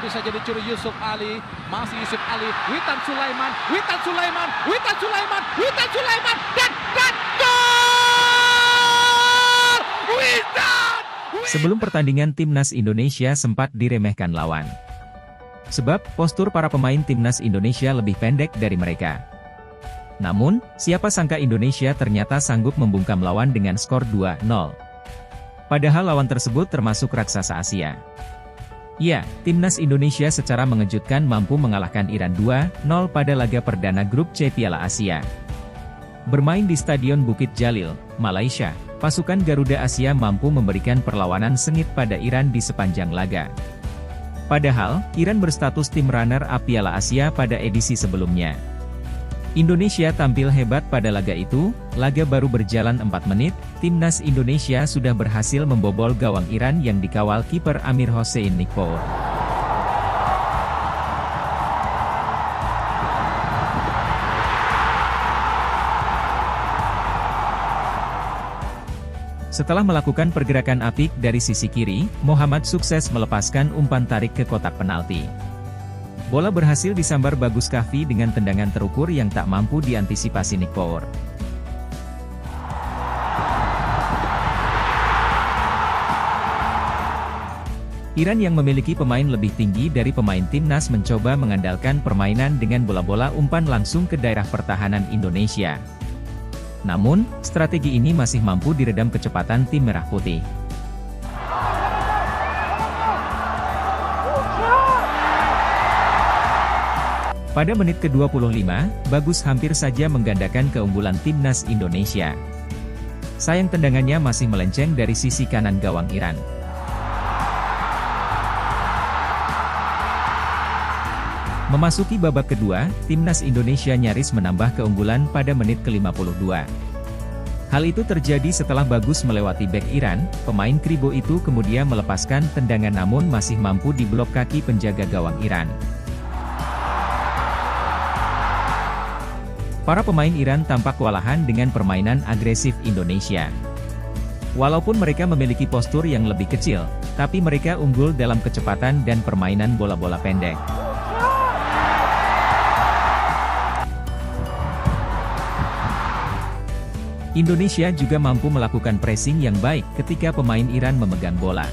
Bisa jadi curi Yusuf Ali, masih Yusuf Ali, Witan Sulaiman, Witan Sulaiman, Witan Sulaiman, Witan Sulaiman, dan gol! Witan! Sebelum pertandingan timnas Indonesia sempat diremehkan lawan. Sebab postur para pemain timnas Indonesia lebih pendek dari mereka. Namun, siapa sangka Indonesia ternyata sanggup membungkam lawan dengan skor 2-0. Padahal lawan tersebut termasuk raksasa Asia. Ya, timnas Indonesia secara mengejutkan mampu mengalahkan Iran 2-0 pada laga perdana grup C Piala Asia. Bermain di Stadion Bukit Jalil, Malaysia, pasukan Garuda Asia mampu memberikan perlawanan sengit pada Iran di sepanjang laga. Padahal, Iran berstatus tim runner-up Piala Asia pada edisi sebelumnya. Indonesia tampil hebat pada laga itu, laga baru berjalan 4 menit, timnas Indonesia sudah berhasil membobol gawang Iran yang dikawal kiper Amir Hossein Nikpour. Setelah melakukan pergerakan apik dari sisi kiri, Muhammad sukses melepaskan umpan tarik ke kotak penalti. Bola berhasil disambar Bagus Kahvi dengan tendangan terukur yang tak mampu diantisipasi Nikpour. Iran yang memiliki pemain lebih tinggi dari pemain timnas mencoba mengandalkan permainan dengan bola-bola umpan langsung ke daerah pertahanan Indonesia. Namun, strategi ini masih mampu diredam kecepatan tim Merah Putih. Pada menit ke-25, Bagus hampir saja menggandakan keunggulan timnas Indonesia. Sayang tendangannya masih melenceng dari sisi kanan gawang Iran. Memasuki babak kedua, timnas Indonesia nyaris menambah keunggulan pada menit ke-52. Hal itu terjadi setelah Bagus melewati bek Iran, pemain Kribo itu kemudian melepaskan tendangan namun masih mampu diblok kaki penjaga gawang Iran. Para pemain Iran tampak kewalahan dengan permainan agresif Indonesia. Walaupun mereka memiliki postur yang lebih kecil, tapi mereka unggul dalam kecepatan dan permainan bola-bola pendek. Indonesia juga mampu melakukan pressing yang baik ketika pemain Iran memegang bola.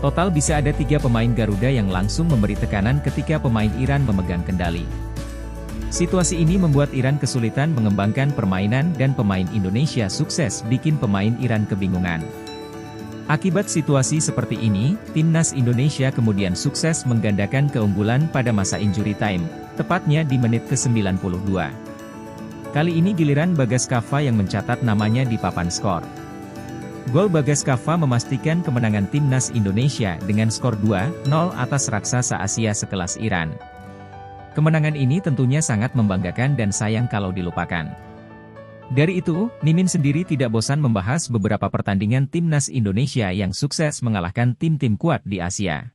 Total bisa ada 3 pemain Garuda yang langsung memberi tekanan ketika pemain Iran memegang kendali. Situasi ini membuat Iran kesulitan mengembangkan permainan dan pemain Indonesia sukses bikin pemain Iran kebingungan. Akibat situasi seperti ini, timnas Indonesia kemudian sukses menggandakan keunggulan pada masa injury time, tepatnya di menit ke-92. Kali ini giliran Bagas Kava yang mencatat namanya di papan skor. Gol Bagas Kava memastikan kemenangan timnas Indonesia dengan skor 2-0 atas raksasa Asia sekelas Iran. Kemenangan ini tentunya sangat membanggakan dan sayang kalau dilupakan. Dari itu, Mimin sendiri tidak bosan membahas beberapa pertandingan timnas Indonesia yang sukses mengalahkan tim-tim kuat di Asia.